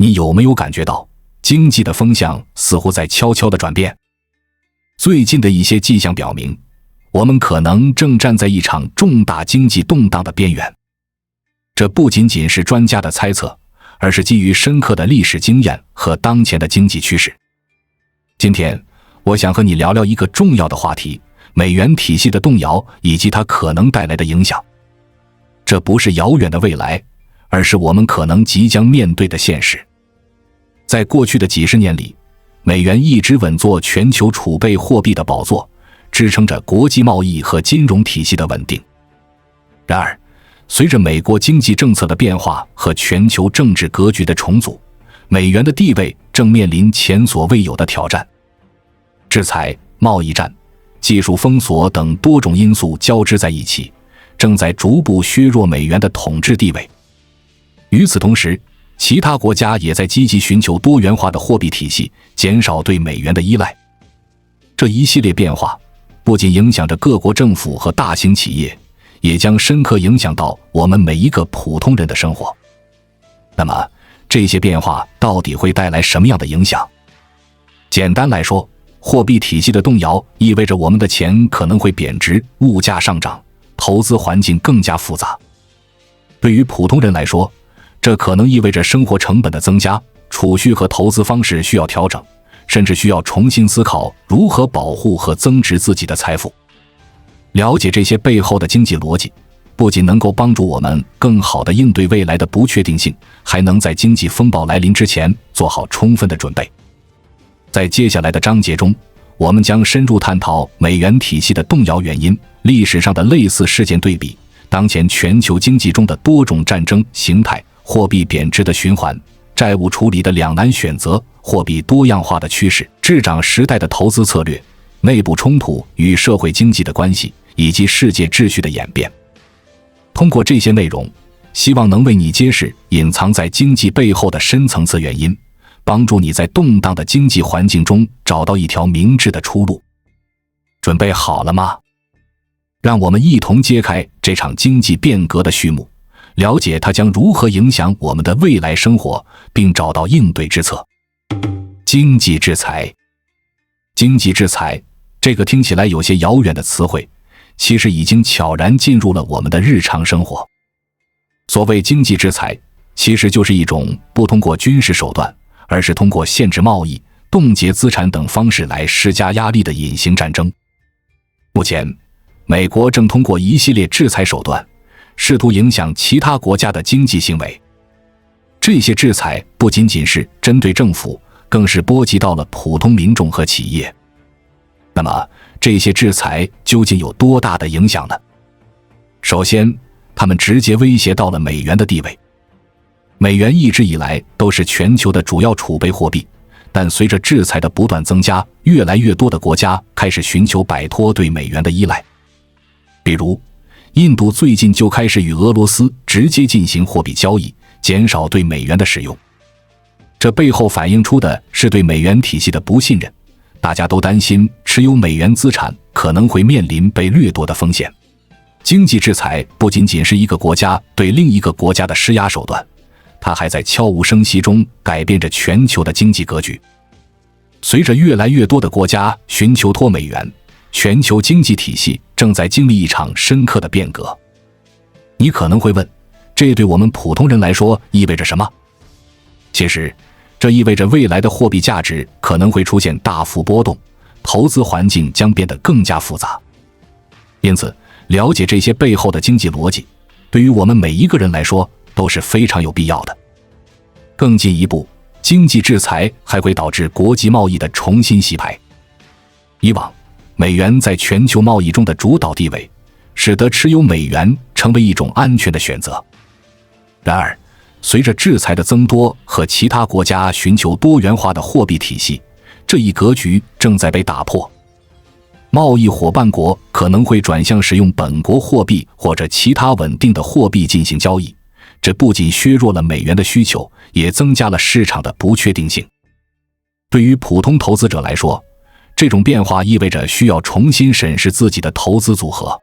你有没有感觉到经济的风向似乎在悄悄地转变？最近的一些迹象表明，我们可能正站在一场重大经济动荡的边缘。这不仅仅是专家的猜测，而是基于深刻的历史经验和当前的经济趋势。今天，我想和你聊聊一个重要的话题：美元体系的动摇以及它可能带来的影响。这不是遥远的未来，而是我们可能即将面对的现实。在过去的几十年里，美元一直稳坐全球储备货币的宝座，支撑着国际贸易和金融体系的稳定。然而，随着美国经济政策的变化和全球政治格局的重组，美元的地位正面临前所未有的挑战。制裁、贸易战、技术封锁等多种因素交织在一起，正在逐步削弱美元的统治地位。与此同时，其他国家也在积极寻求多元化的货币体系，减少对美元的依赖。这一系列变化不仅影响着各国政府和大型企业，也将深刻影响到我们每一个普通人的生活。那么，这些变化到底会带来什么样的影响？简单来说，货币体系的动摇意味着我们的钱可能会贬值，物价上涨，投资环境更加复杂。对于普通人来说，这可能意味着生活成本的增加，储蓄和投资方式需要调整，甚至需要重新思考如何保护和增值自己的财富。了解这些背后的经济逻辑，不仅能够帮助我们更好地应对未来的不确定性，还能在经济风暴来临之前做好充分的准备。在接下来的章节中，我们将深入探讨美元体系的动摇原因、历史上的类似事件对比、当前全球经济中的多种战争形态、货币贬值的循环、债务处理的两难选择、货币多样化的趋势、滞涨时代的投资策略、内部冲突与社会经济的关系，以及世界秩序的演变。通过这些内容，希望能为你揭示隐藏在经济背后的深层次原因，帮助你在动荡的经济环境中找到一条明智的出路。准备好了吗？让我们一同揭开这场经济变革的序幕，了解它将如何影响我们的未来生活，并找到应对之策。经济制裁。经济制裁，这个听起来有些遥远的词汇，其实已经悄然进入了我们的日常生活。所谓经济制裁，其实就是一种不通过军事手段，而是通过限制贸易、冻结资产等方式来施加压力的隐形战争。目前，美国正通过一系列制裁手段，试图影响其他国家的经济行为。这些制裁不仅仅是针对政府，更是波及到了普通民众和企业。那么，这些制裁究竟有多大的影响呢？首先，它们直接威胁到了美元的地位。美元一直以来都是全球的主要储备货币，但随着制裁的不断增加，越来越多的国家开始寻求摆脱对美元的依赖。比如，印度最近就开始与俄罗斯直接进行货币交易，减少对美元的使用。这背后反映出的是对美元体系的不信任，大家都担心持有美元资产可能会面临被掠夺的风险。经济制裁不仅仅是一个国家对另一个国家的施压手段，它还在悄无声息中改变着全球的经济格局。随着越来越多的国家寻求脱美元，全球经济体系正在经历一场深刻的变革。你可能会问，这对我们普通人来说意味着什么？其实，这意味着未来的货币价值可能会出现大幅波动，投资环境将变得更加复杂。因此，了解这些背后的经济逻辑，对于我们每一个人来说都是非常有必要的。更进一步，经济制裁还会导致国际贸易的重新洗牌。以往，美元在全球贸易中的主导地位，使得持有美元成为一种安全的选择。然而，随着制裁的增多和其他国家寻求多元化的货币体系，这一格局正在被打破。贸易伙伴国可能会转向使用本国货币或者其他稳定的货币进行交易，这不仅削弱了美元的需求，也增加了市场的不确定性。对于普通投资者来说，这种变化意味着需要重新审视自己的投资组合。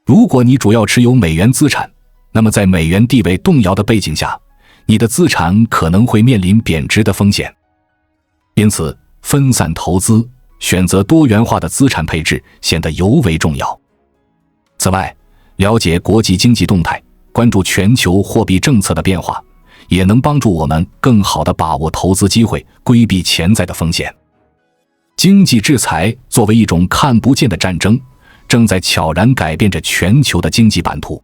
如果你主要持有美元资产，那么在美元地位动摇的背景下，你的资产可能会面临贬值的风险。因此，分散投资，选择多元化的资产配置显得尤为重要。此外，了解国际经济动态，关注全球货币政策的变化，也能帮助我们更好地把握投资机会，规避潜在的风险。经济制裁作为一种看不见的战争，正在悄然改变着全球的经济版图。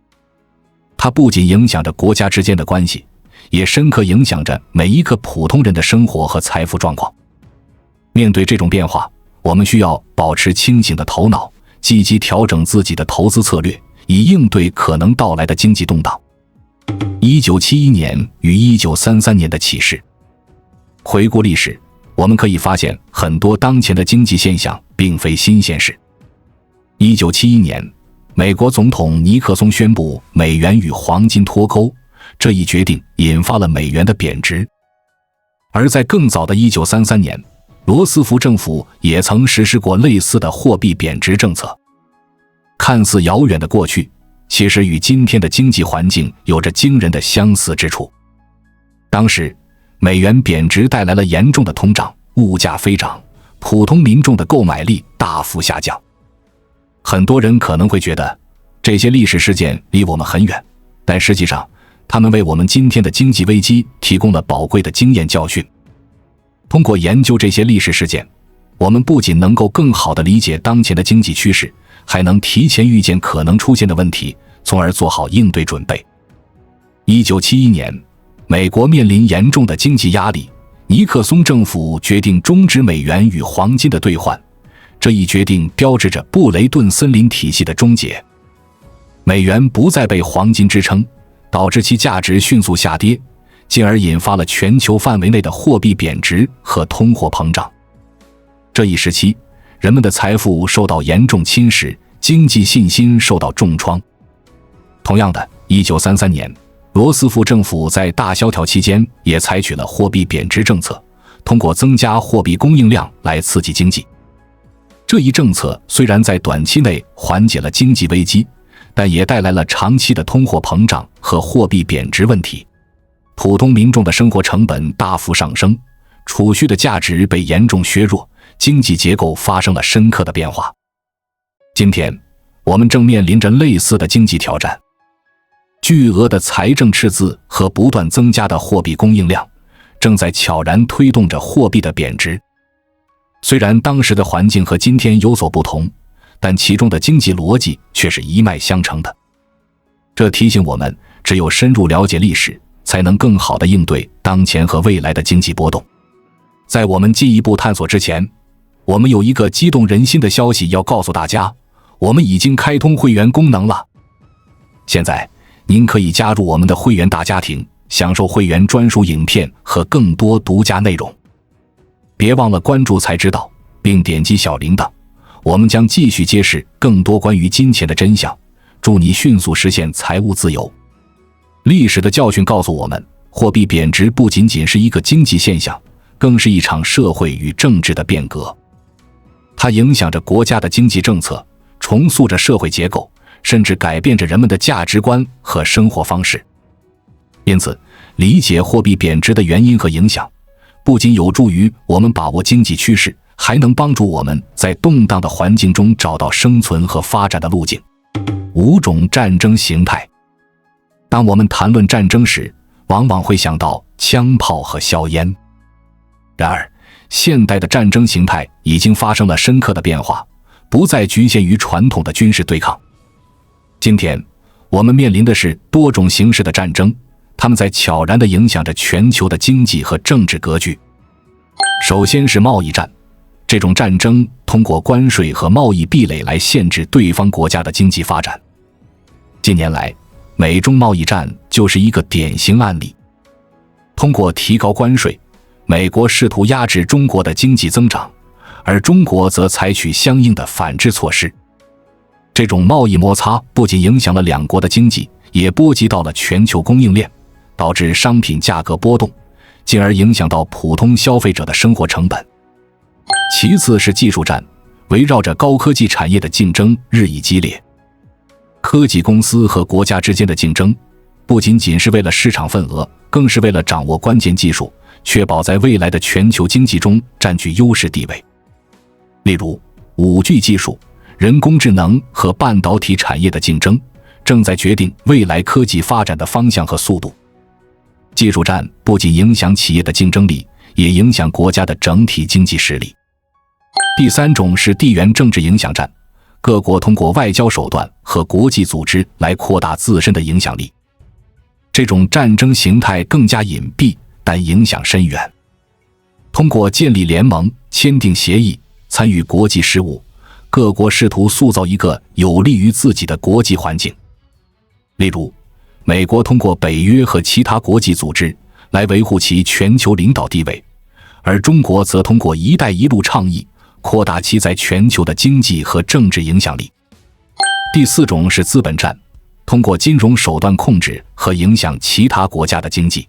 它不仅影响着国家之间的关系，也深刻影响着每一个普通人的生活和财富状况。面对这种变化，我们需要保持清醒的头脑，积极调整自己的投资策略，以应对可能到来的经济动荡。1971年与1933年的启示。回顾历史，我们可以发现很多当前的经济现象并非新鲜事。1971年，美国总统尼克松宣布美元与黄金脱钩，这一决定引发了美元的贬值。而在更早的1933年，罗斯福政府也曾实施过类似的货币贬值政策。看似遥远的过去，其实与今天的经济环境有着惊人的相似之处。当时，美元贬值带来了严重的通胀，物价飞涨，普通民众的购买力大幅下降。很多人可能会觉得，这些历史事件离我们很远，但实际上，他们为我们今天的经济危机提供了宝贵的经验教训。通过研究这些历史事件，我们不仅能够更好地理解当前的经济趋势，还能提前预见可能出现的问题，从而做好应对准备。1971年，美国面临严重的经济压力，尼克松政府决定终止美元与黄金的兑换，这一决定标志着布雷顿森林体系的终结。美元不再被黄金支撑，导致其价值迅速下跌，进而引发了全球范围内的货币贬值和通货膨胀。这一时期，人们的财富受到严重侵蚀，经济信心受到重创。同样的，1933年，罗斯福政府在大萧条期间也采取了货币贬值政策，通过增加货币供应量来刺激经济。这一政策虽然在短期内缓解了经济危机，但也带来了长期的通货膨胀和货币贬值问题。普通民众的生活成本大幅上升，储蓄的价值被严重削弱，经济结构发生了深刻的变化。今天，我们正面临着类似的经济挑战。巨额的财政赤字和不断增加的货币供应量，正在悄然推动着货币的贬值。虽然当时的环境和今天有所不同，但其中的经济逻辑却是一脉相承的。这提醒我们，只有深入了解历史，才能更好地应对当前和未来的经济波动。在我们进一步探索之前，我们有一个激动人心的消息要告诉大家，我们已经开通会员功能了。现在，您可以加入我们的会员大家庭，享受会员专属影片和更多独家内容。别忘了关注才知道，并点击小铃铛，我们将继续揭示更多关于金钱的真相，助你迅速实现财务自由。历史的教训告诉我们，货币贬值不仅仅是一个经济现象，更是一场社会与政治的变革。它影响着国家的经济政策，重塑着社会结构，甚至改变着人们的价值观和生活方式。因此，理解货币贬值的原因和影响，不仅有助于我们把握经济趋势，还能帮助我们在动荡的环境中找到生存和发展的路径。5种战争形态。当我们谈论战争时，往往会想到枪炮和硝烟。然而，现代的战争形态已经发生了深刻的变化，不再局限于传统的军事对抗。今天，我们面临的是多种形式的战争，它们在悄然地影响着全球的经济和政治格局。首先是贸易战，这种战争通过关税和贸易壁垒来限制对方国家的经济发展。近年来，美中贸易战就是一个典型案例。通过提高关税，美国试图压制中国的经济增长，而中国则采取相应的反制措施。这种贸易摩擦不仅影响了两国的经济，也波及到了全球供应链，导致商品价格波动，进而影响到普通消费者的生活成本。其次是技术战，围绕着高科技产业的竞争日益激烈。科技公司和国家之间的竞争，不仅仅是为了市场份额，更是为了掌握关键技术，确保在未来的全球经济中占据优势地位。例如，5G 技术、人工智能和半导体产业的竞争，正在决定未来科技发展的方向和速度。技术战不仅影响企业的竞争力，也影响国家的整体经济实力。第3种是地缘政治影响战，各国通过外交手段和国际组织来扩大自身的影响力。这种战争形态更加隐蔽，但影响深远。通过建立联盟、签订协议、参与国际事务，各国试图塑造一个有利于自己的国际环境。例如，美国通过北约和其他国际组织来维护其全球领导地位，而中国则通过“一带一路”倡议扩大其在全球的经济和政治影响力。第4种是资本战，通过金融手段控制和影响其他国家的经济。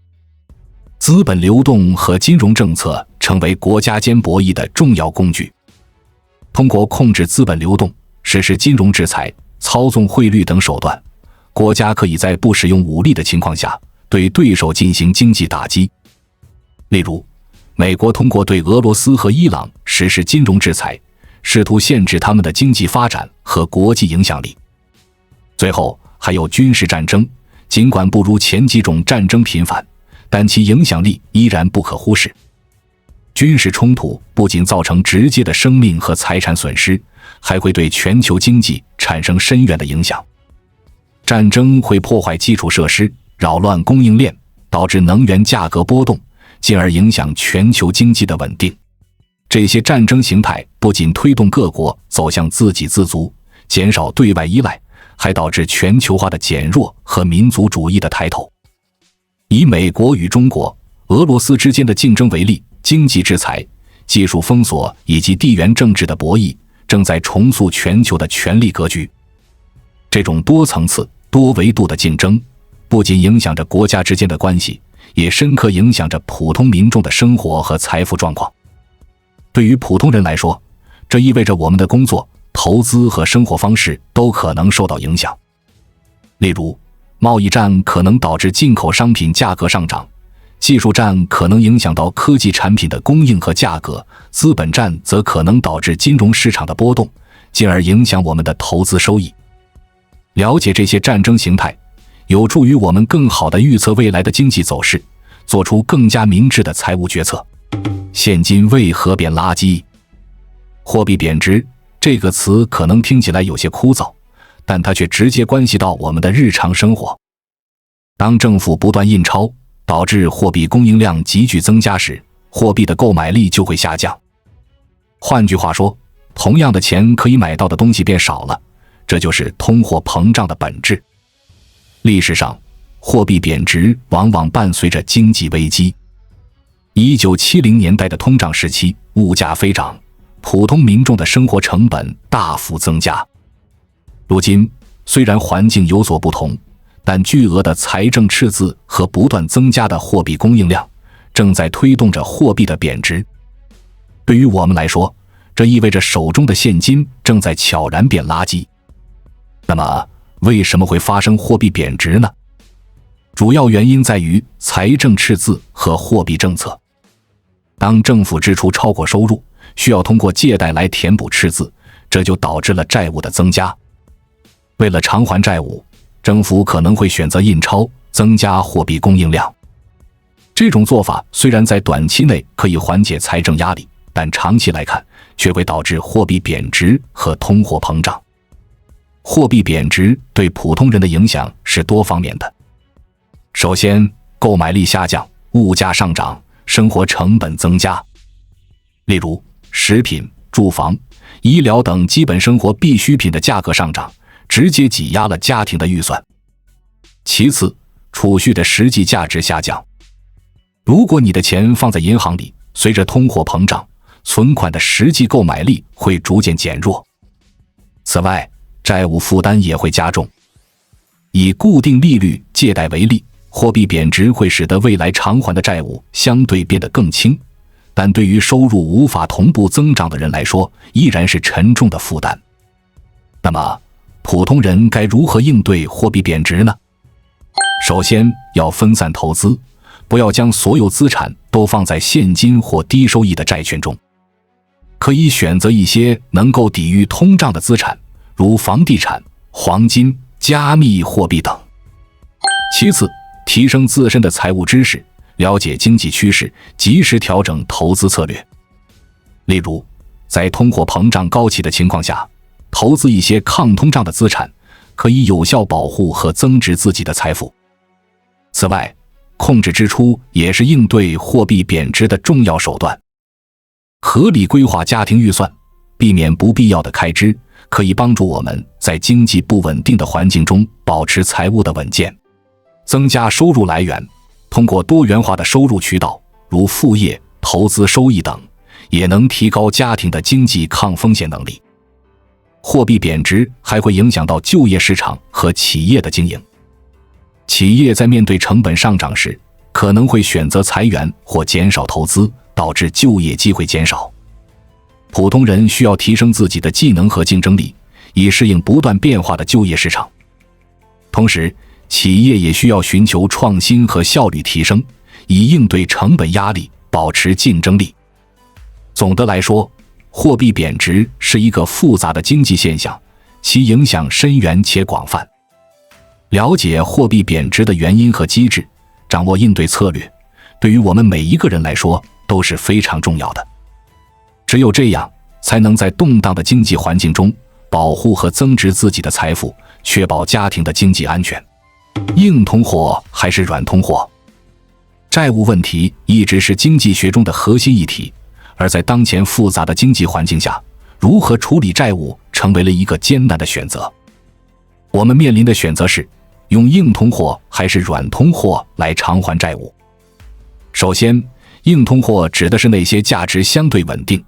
资本流动和金融政策成为国家间博弈的重要工具。通过控制资本流动、实施金融制裁、操纵汇率等手段，国家可以在不使用武力的情况下对对手进行经济打击。例如，美国通过对俄罗斯和伊朗实施金融制裁，试图限制他们的经济发展和国际影响力。最后还有军事战争，尽管不如前几种战争频繁，但其影响力依然不可忽视。军事冲突不仅造成直接的生命和财产损失，还会对全球经济产生深远的影响。战争会破坏基础设施，扰乱供应链，导致能源价格波动，进而影响全球经济的稳定。这些战争形态不仅推动各国走向自给自足，减少对外依赖，还导致全球化的减弱和民族主义的抬头。以美国与中国、俄罗斯之间的竞争为例，经济制裁、技术封锁以及地缘政治的博弈，正在重塑全球的权力格局。这种多层次、多维度的竞争，不仅影响着国家之间的关系，也深刻影响着普通民众的生活和财富状况。对于普通人来说，这意味着我们的工作、投资和生活方式都可能受到影响。例如，贸易战可能导致进口商品价格上涨，技术战可能影响到科技产品的供应和价格，资本战则可能导致金融市场的波动，进而影响我们的投资收益。了解这些战争形态，有助于我们更好地预测未来的经济走势，做出更加明智的财务决策。现金为何变垃圾？货币贬值这个词可能听起来有些枯燥，但它却直接关系到我们的日常生活。当政府不断印钞，导致货币供应量急剧增加时，货币的购买力就会下降。换句话说，同样的钱可以买到的东西变少了，这就是通货膨胀的本质。历史上，货币贬值往往伴随着经济危机。1970年代的通胀时期，物价飞涨，普通民众的生活成本大幅增加。如今，虽然环境有所不同，但巨额的财政赤字和不断增加的货币供应量，正在推动着货币的贬值。对于我们来说，这意味着手中的现金正在悄然变垃圾。那么，为什么会发生货币贬值呢？主要原因在于财政赤字和货币政策。当政府支出超过收入，需要通过借贷来填补赤字，这就导致了债务的增加。为了偿还债务，政府可能会选择印钞，增加货币供应量。这种做法虽然在短期内可以缓解财政压力，但长期来看却会导致货币贬值和通货膨胀。货币贬值对普通人的影响是多方面的。首先，购买力下降，物价上涨，生活成本增加。例如，食品、住房、医疗等基本生活必需品的价格上涨，直接挤压了家庭的预算。其次，储蓄的实际价值下降。如果你的钱放在银行里，随着通货膨胀，存款的实际购买力会逐渐减弱。此外，债务负担也会加重。以固定利率借贷为例，货币贬值会使得未来偿还的债务相对变得更轻，但对于收入无法同步增长的人来说，依然是沉重的负担。那么，普通人该如何应对货币贬值呢？首先，要分散投资，不要将所有资产都放在现金或低收益的债券中，可以选择一些能够抵御通胀的资产，如房地产、黄金、加密货币等。其次，提升自身的财务知识，了解经济趋势，及时调整投资策略。例如，在通货膨胀高企的情况下，投资一些抗通胀的资产，可以有效保护和增值自己的财富。此外，控制支出也是应对货币贬值的重要手段。合理规划家庭预算，避免不必要的开支，可以帮助我们在经济不稳定的环境中保持财务的稳健。增加收入来源，通过多元化的收入渠道，如副业、投资收益等，也能提高家庭的经济抗风险能力。货币贬值还会影响到就业市场和企业的经营。企业在面对成本上涨时，可能会选择裁员或减少投资，导致就业机会减少。普通人需要提升自己的技能和竞争力，以适应不断变化的就业市场。同时，企业也需要寻求创新和效率提升，以应对成本压力，保持竞争力。总的来说，货币贬值是一个复杂的经济现象，其影响深远且广泛。了解货币贬值的原因和机制，掌握应对策略，对于我们每一个人来说都是非常重要的。只有这样，才能在动荡的经济环境中保护和增值自己的财富，确保家庭的经济安全。硬通货还是软通货？债务问题一直是经济学中的核心议题，而在当前复杂的经济环境下，如何处理债务成为了一个艰难的选择。我们面临的选择是，用硬通货还是软通货来偿还债务。首先，硬通货指的是那些价值相对稳定、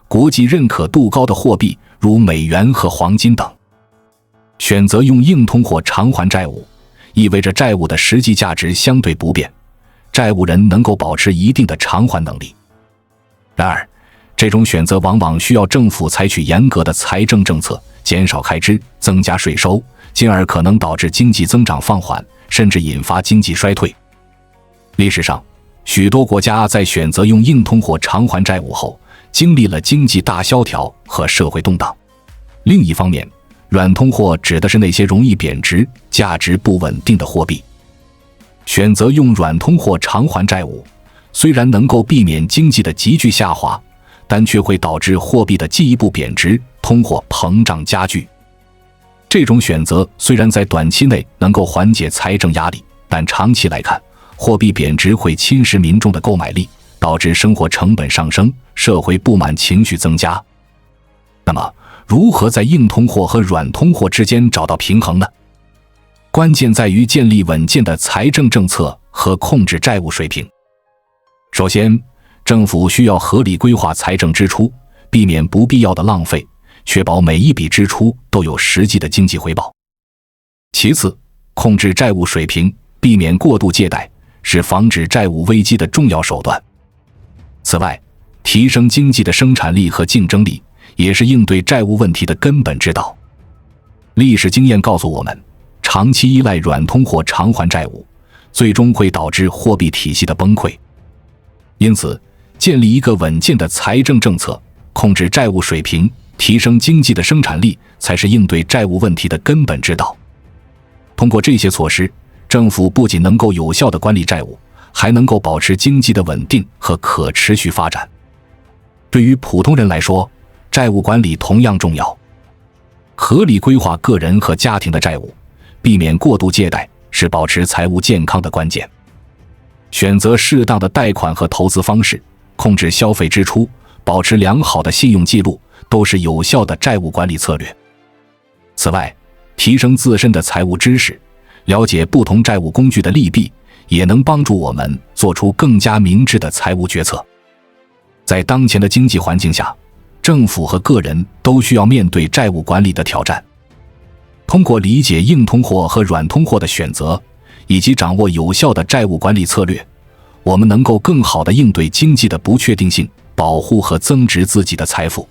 国际认可度高的货币，如美元和黄金等。选择用硬通货偿还债务，意味着债务的实际价值相对不变，债务人能够保持一定的偿还能力。然而，这种选择往往需要政府采取严格的财政政策，减少开支，增加税收，进而可能导致经济增长放缓，甚至引发经济衰退。历史上，许多国家在选择用硬通货偿还债务后，经历了经济大萧条和社会动荡。另一方面，软通货指的是那些容易贬值、价值不稳定的货币。选择用软通货偿还债务，虽然能够避免经济的急剧下滑，但却会导致货币的进一步贬值，通货膨胀加剧。这种选择虽然在短期内能够缓解财政压力，但长期来看，货币贬值会侵蚀民众的购买力，导致生活成本上升，社会不满情绪增加。那么，如何在硬通货和软通货之间找到平衡呢？关键在于建立稳健的财政政策和控制债务水平。首先，政府需要合理规划财政支出，避免不必要的浪费，确保每一笔支出都有实际的经济回报。其次，控制债务水平，避免过度借贷，是防止债务危机的重要手段。此外，提升经济的生产力和竞争力，也是应对债务问题的根本之道。历史经验告诉我们，长期依赖软通货偿还债务，最终会导致货币体系的崩溃。因此，建立一个稳健的财政政策，控制债务水平，提升经济的生产力，才是应对债务问题的根本之道。通过这些措施，政府不仅能够有效地管理债务，还能够保持经济的稳定和可持续发展。对于普通人来说，债务管理同样重要。合理规划个人和家庭的债务，避免过度借贷，是保持财务健康的关键。选择适当的贷款和投资方式，控制消费支出，保持良好的信用记录，都是有效的债务管理策略。此外，提升自身的财务知识，了解不同债务工具的利弊，也能帮助我们做出更加明智的财务决策。在当前的经济环境下，政府和个人都需要面对债务管理的挑战。通过理解硬通货和软通货的选择，以及掌握有效的债务管理策略，我们能够更好地应对经济的不确定性，保护和增值自己的财富。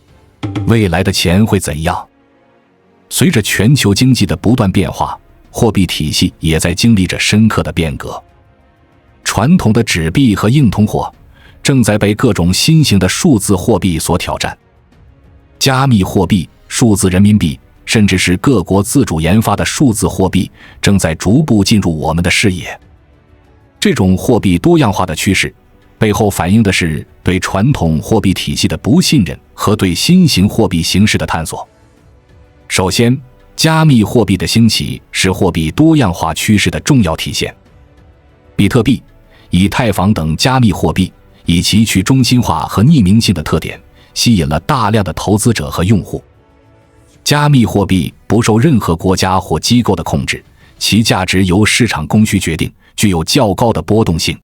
未来的钱会怎样？随着全球经济的不断变化，货币体系也在经历着深刻的变革。传统的纸币和硬通货正在被各种新型的数字货币所挑战。加密货币、数字人民币，甚至是各国自主研发的数字货币，正在逐步进入我们的视野。这种货币多样化的趋势，背后反映的是对传统货币体系的不信任和对新型货币形式的探索。首先，加密货币的兴起是货币多样化趋势的重要体现。比特币、以太坊等加密货币以其去中心化和匿名性的特点，吸引了大量的投资者和用户。加密货币不受任何国家或机构的控制，其价值由市场供需决定，具有较高的波动性。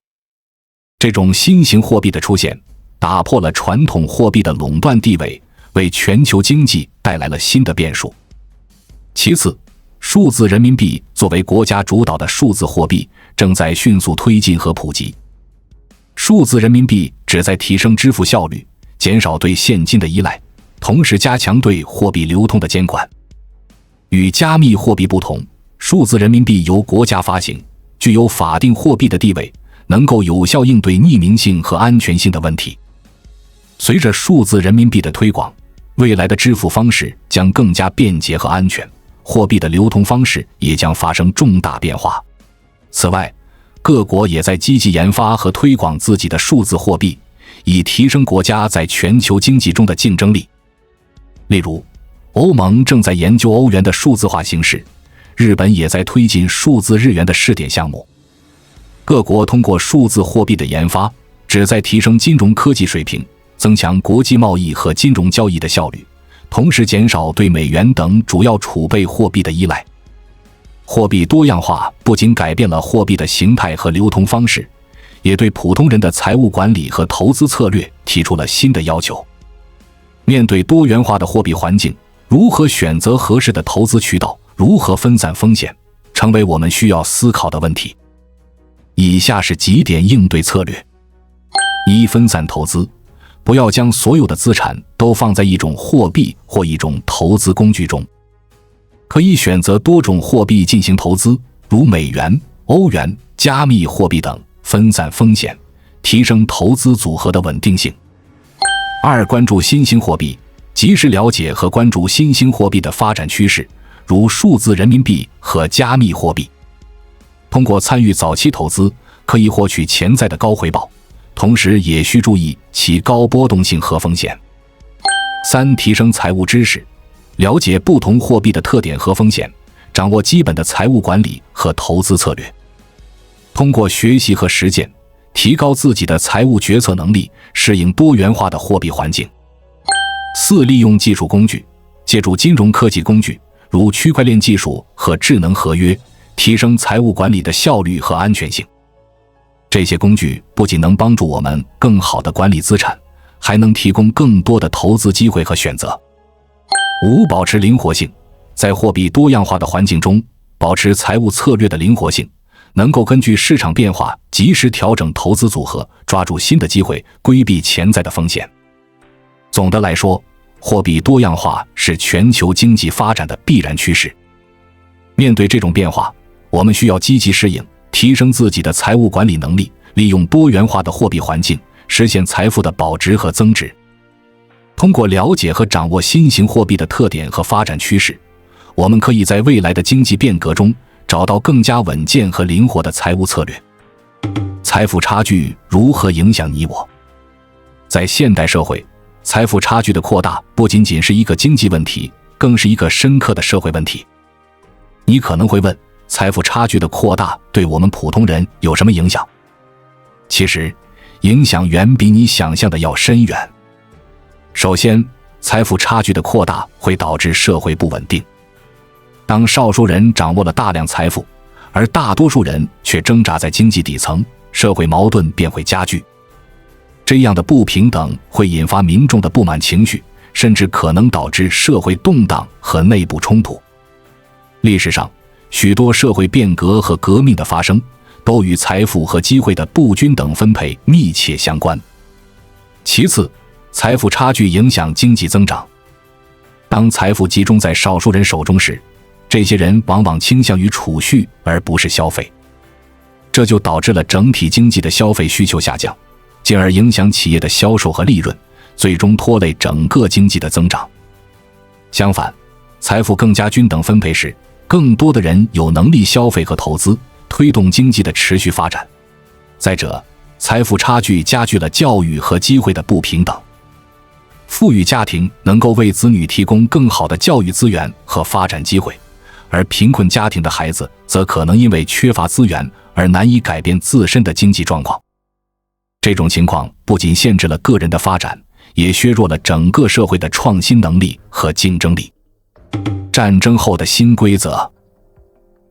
这种新型货币的出现，打破了传统货币的垄断地位，为全球经济带来了新的变数。其次，数字人民币作为国家主导的数字货币，正在迅速推进和普及。数字人民币旨在提升支付效率，减少对现金的依赖，同时加强对货币流通的监管。与加密货币不同，数字人民币由国家发行，具有法定货币的地位，能够有效应对匿名性和安全性的问题。随着数字人民币的推广，未来的支付方式将更加便捷和安全，货币的流通方式也将发生重大变化。此外，各国也在积极研发和推广自己的数字货币，以提升国家在全球经济中的竞争力。例如，欧盟正在研究欧元的数字化形式，日本也在推进数字日元的试点项目。各国通过数字货币的研发，旨在提升金融科技水平，增强国际贸易和金融交易的效率，同时减少对美元等主要储备货币的依赖。货币多样化不仅改变了货币的形态和流通方式，也对普通人的财务管理和投资策略提出了新的要求。面对多元化的货币环境，如何选择合适的投资渠道，如何分散风险，成为我们需要思考的问题。以下是几点应对策略：一、分散投资，不要将所有的资产都放在一种货币或一种投资工具中。可以选择多种货币进行投资，如美元、欧元、加密货币等，分散风险，提升投资组合的稳定性。二、关注新兴货币，及时了解和关注新兴货币的发展趋势，如数字人民币和加密货币。通过参与早期投资，可以获取潜在的高回报，同时也需注意其高波动性和风险。三、提升财务知识，了解不同货币的特点和风险，掌握基本的财务管理和投资策略。通过学习和实践，提高自己的财务决策能力，适应多元化的货币环境。四、利用技术工具，借助金融科技工具，如区块链技术和智能合约，提升财务管理的效率和安全性。这些工具不仅能帮助我们更好地管理资产，还能提供更多的投资机会和选择。五、保持灵活性，在货币多样化的环境中，保持财务策略的灵活性，能够根据市场变化及时调整投资组合，抓住新的机会，规避潜在的风险。总的来说，货币多样化是全球经济发展的必然趋势。面对这种变化，我们需要积极适应，提升自己的财务管理能力，利用多元化的货币环境，实现财富的保值和增值。通过了解和掌握新型货币的特点和发展趋势，我们可以在未来的经济变革中找到更加稳健和灵活的财务策略。财富差距如何影响你我？在现代社会，财富差距的扩大不仅仅是一个经济问题，更是一个深刻的社会问题。你可能会问，财富差距的扩大对我们普通人有什么影响？其实，影响远比你想象的要深远。首先，财富差距的扩大会导致社会不稳定。当少数人掌握了大量财富，而大多数人却挣扎在经济底层，社会矛盾便会加剧。这样的不平等会引发民众的不满情绪，甚至可能导致社会动荡和内部冲突。历史上，许多社会变革和革命的发生，都与财富和机会的不均等分配密切相关。其次，财富差距影响经济增长。当财富集中在少数人手中时，这些人往往倾向于储蓄而不是消费。这就导致了整体经济的消费需求下降，进而影响企业的销售和利润，最终拖累整个经济的增长。相反，财富更加均等分配时，更多的人有能力消费和投资，推动经济的持续发展。再者，财富差距加剧了教育和机会的不平等。富裕家庭能够为子女提供更好的教育资源和发展机会，而贫困家庭的孩子则可能因为缺乏资源而难以改变自身的经济状况。这种情况不仅限制了个人的发展，也削弱了整个社会的创新能力和竞争力。战争后的新规则。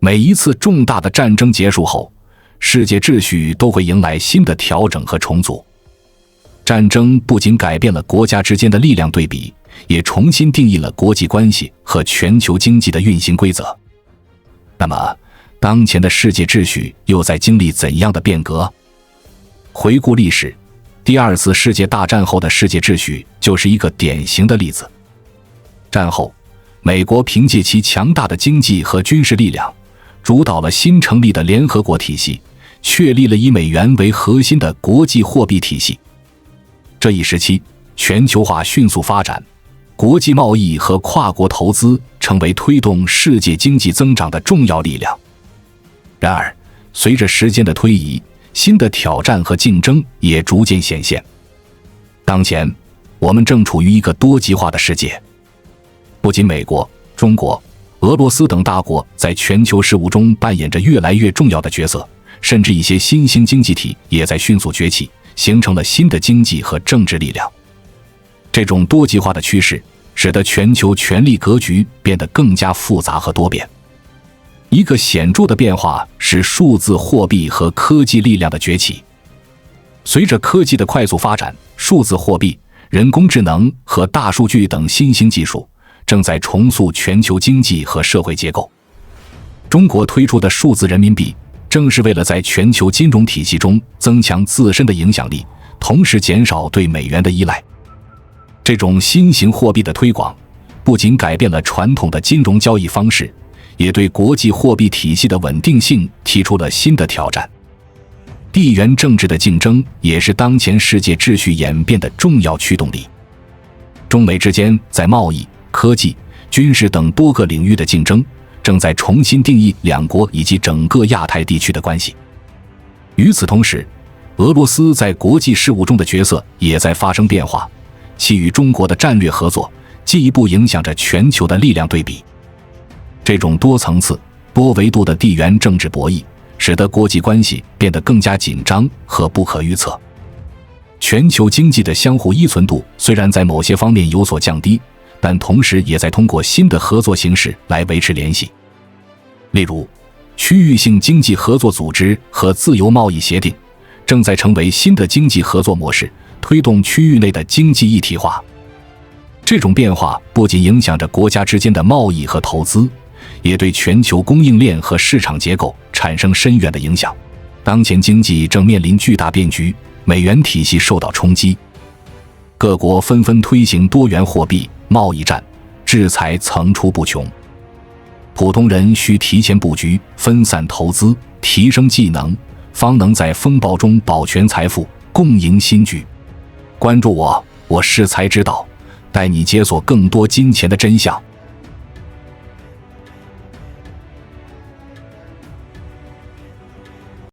每一次重大的战争结束后，世界秩序都会迎来新的调整和重组。战争不仅改变了国家之间的力量对比，也重新定义了国际关系和全球经济的运行规则。那么，当前的世界秩序又在经历怎样的变革？回顾历史，第二次世界大战后的世界秩序就是一个典型的例子。战后，美国凭借其强大的经济和军事力量，主导了新成立的联合国体系，确立了以美元为核心的国际货币体系。这一时期，全球化迅速发展，国际贸易和跨国投资成为推动世界经济增长的重要力量。然而，随着时间的推移，新的挑战和竞争也逐渐显现。当前，我们正处于一个多极化的世界。不仅美国、中国、俄罗斯等大国在全球事务中扮演着越来越重要的角色，甚至一些新兴经济体也在迅速崛起，形成了新的经济和政治力量。这种多极化的趋势使得全球权力格局变得更加复杂和多变。一个显著的变化是数字货币和科技力量的崛起。随着科技的快速发展，数字货币、人工智能和大数据等新兴技术正在重塑全球经济和社会结构。中国推出的数字人民币，正是为了在全球金融体系中增强自身的影响力，同时减少对美元的依赖。这种新型货币的推广，不仅改变了传统的金融交易方式，也对国际货币体系的稳定性提出了新的挑战。地缘政治的竞争也是当前世界秩序演变的重要驱动力。中美之间在贸易、科技、军事等多个领域的竞争，正在重新定义两国以及整个亚太地区的关系。与此同时，俄罗斯在国际事务中的角色也在发生变化，其与中国的战略合作进一步影响着全球的力量对比。这种多层次、多维度的地缘政治博弈，使得国际关系变得更加紧张和不可预测。全球经济的相互依存度虽然在某些方面有所降低，但同时也在通过新的合作形式来维持联系。例如，区域性经济合作组织和自由贸易协定正在成为新的经济合作模式，推动区域内的经济一体化。这种变化不仅影响着国家之间的贸易和投资，也对全球供应链和市场结构产生深远的影响。当前经济正面临巨大变局，美元体系受到冲击，各国纷纷推行多元货币，贸易战、制裁层出不穷。普通人需提前布局，分散投资，提升技能，方能在风暴中保全财富，共赢新局。关注我，我是才知道，带你解锁更多金钱的真相。